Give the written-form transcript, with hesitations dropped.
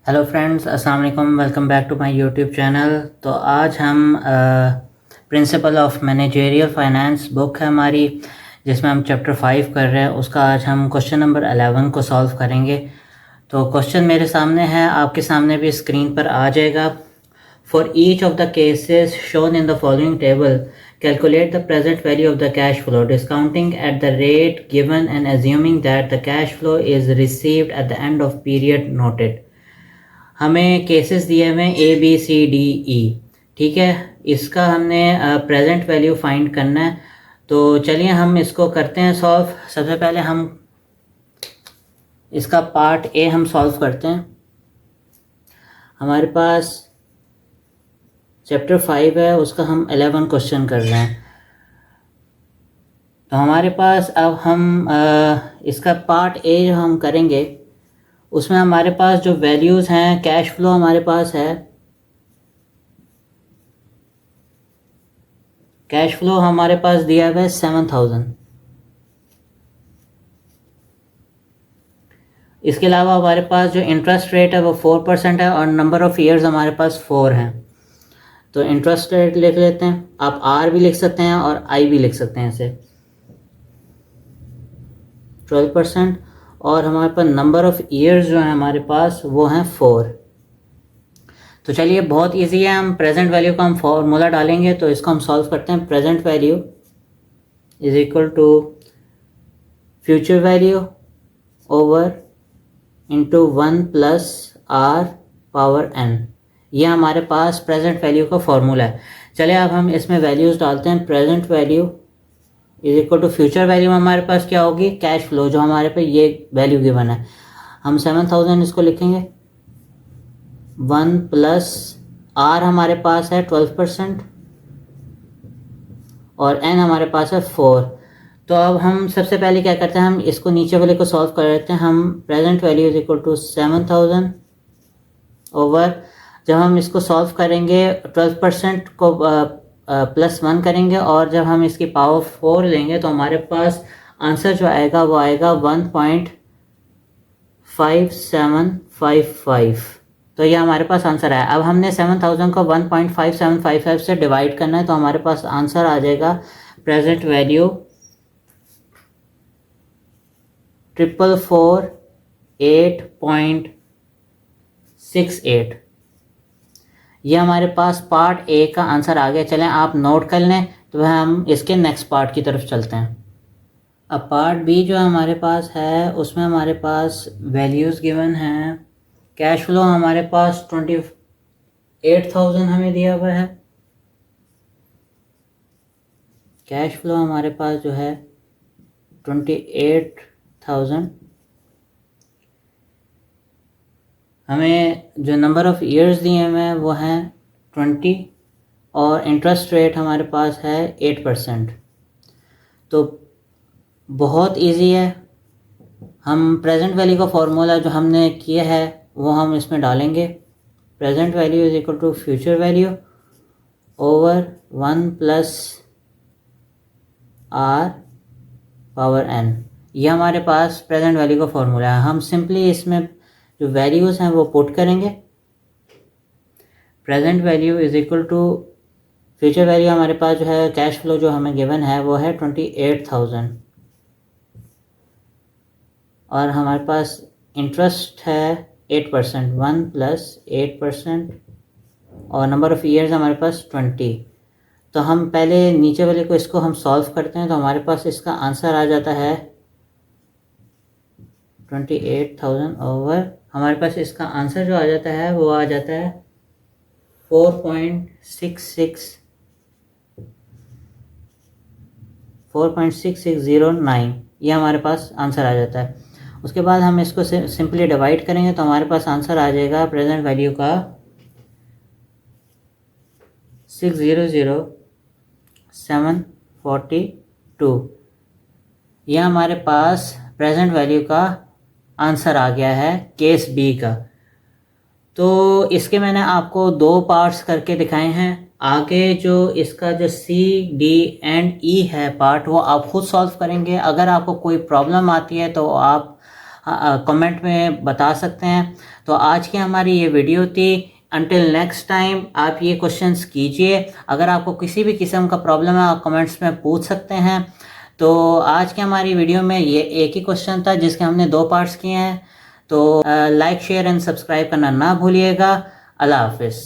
Hello friends, अस्सलाम वालेकुम। Welcome back to my YouTube channel. तो आज हम principle of managerial finance book है हमारी, जिसमें हम चैप्टर 5 कर रहे हैं। उसका आज हम क्वेश्चन नंबर 11 को सॉल्व करेंगे। तो क्वेश्चन मेरे सामने है, आपके सामने भी स्क्रीन पर आ जाएगा। For each of the cases shown in the following table calculate the present value of the cash flow discounting at the rate given and assuming that the cash flow is received at the end of period noted. हमें cases दिए हुए हैं A B C D E, ठीक है। इसका हमने present value find करना है। तो चलिए हम इसको करते हैं सॉल्व। सबसे पहले हम इसका पार्ट ए हम सॉल्व करते हैं। हमारे पास चैप्टर 5 है, उसका हम 11 क्वेश्चन कर रहे हैं। तो हमारे पास अब हम इसका पार्ट ए जो हम करेंगे, उसमें हमारे पास जो वैल्यूज़ हैं, कैश फ्लो हमारे पास है। कैश फ्लो हमारे पास दिया हुआ है 7000। इसके अलावा हमारे पास जो इंटरेस्ट रेट है वो 4% है और नंबर ऑफ़ ईयर्स हमारे पास 4 हैं। तो इंटरेस्ट रेट लिख लेते हैं। आप आर भी लिख सकते हैं और आई भी लिख सकते हैं इसे, 12%। और हमारे पास नंबर ऑफ़ ईयर्स जो है हमारे पास वो हैं 4। तो चलिए, बहुत इजी है। हम प्रेजेंट वैल्यू का हम फॉर्मूला डालेंगे, तो इसको हम सॉल्व करते हैं। Present value is equal to future value over into 1 plus R power N. ये हमारे पास प्रेजेंट वैल्यू का फॉर्मूला है। चलिए अब हम इसमें वैल्यूज़ डालते हैं। Present value is equal to future value हमारे पास क्या होगी, कैश फ्लो, जो हमारे पे ये वैल्यू गिवन है। हम 7000 इसको लिखेंगे। 1 प्लस आर हमारे पास है 12% और एन हमारे पास है 4। तो अब हम सबसे पहले क्या करते हैं, हम इसको नीचे वाले को सॉल्व कर लेते हैं। हम present value is equal to 7000 over, जब हम इसको सॉल्व करेंगे 12% को +1 करेंगे और जब हम इसकी पावर 4 लेंगे तो हमारे पास आंसर जो आएगा वो आएगा 1.5755। तो ये हमारे पास आंसर है। अब हमने 7000 को 1.5755 से डिवाइड करना है, तो हमारे पास आंसर आ जाएगा प्रेजेंट वैल्यू 444.68। ये हमारे पास पार्ट ए का आंसर आ गया। चलें आप नोट कर लें, तो हम इसके नेक्स्ट पार्ट की तरफ चलते हैं। अब पार्ट बी जो हमारे पास है, उसमें हमारे पास वैल्यूज़ गिवन हैं। कैश फ्लो हमारे पास 28,000 हमें दिया हुआ है। कैश फ्लो हमारे पास जो है 28,000। हमें जो नंबर ऑफ़ ईयर्स दिए हुए हैं वो हैं 20 और इंटरेस्ट रेट हमारे पास है 8%। तो बहुत इजी है। हम प्रेजेंट वैल्यू का फॉर्मूला जो हमने किया है वो हम इसमें डालेंगे। Present value is equal to future value over 1 plus R power N. ये हमारे पास प्रेजेंट वैल्यू का फॉर्मूला है। हम सिंपली इसमें जो वैल्यूज़ हैं वो पुट करेंगे। Present value is equal to future value हमारे पास जो है, कैश फ्लो जो हमें गिवन है वो है 28,000 और हमारे पास इंटरेस्ट है 8%, 1 प्लस 8% और नंबर ऑफ़ ईयर्स हमारे पास 20। तो हम पहले नीचे वाले को इसको हम सॉल्व करते हैं, तो हमारे पास इसका आंसर आ जाता है 28,000 ओवर, हमारे पास इसका आंसर जो आ जाता है वो आ जाता है 4.6609। ये हमारे पास आंसर आ जाता है। उसके बाद हम इसको सिंपली डिवाइड करेंगे, तो हमारे पास आंसर आ जाएगा प्रेजेंट वैल्यू का 600,742। ये हमारे पास प्रेजेंट वैल्यू का आंसर आ गया है केस बी का। तो इसके मैंने आपको 2 पार्ट्स करके दिखाए हैं। आगे जो इसका जो सी डी एंड ई है पार्ट, वो आप खुद सॉल्व करेंगे। अगर आपको कोई प्रॉब्लम आती है तो आप कमेंट में बता सकते हैं। तो आज की हमारी ये वीडियो थी। अंटिल नेक्स्ट टाइम आप ये क्वेश्चंस कीजिए। अगर आपको किसी भी किस्म का प्रॉब्लम है आप कमेंट्स में पूछ सकते हैं। तो आज की हमारी वीडियो में ये एक ही क्वेश्चन था जिसके हमने 2 पार्ट्स किए हैं। तो लाइक शेयर एंड सब्सक्राइब करना ना भूलिएगा। अल्लाह हाफिज़।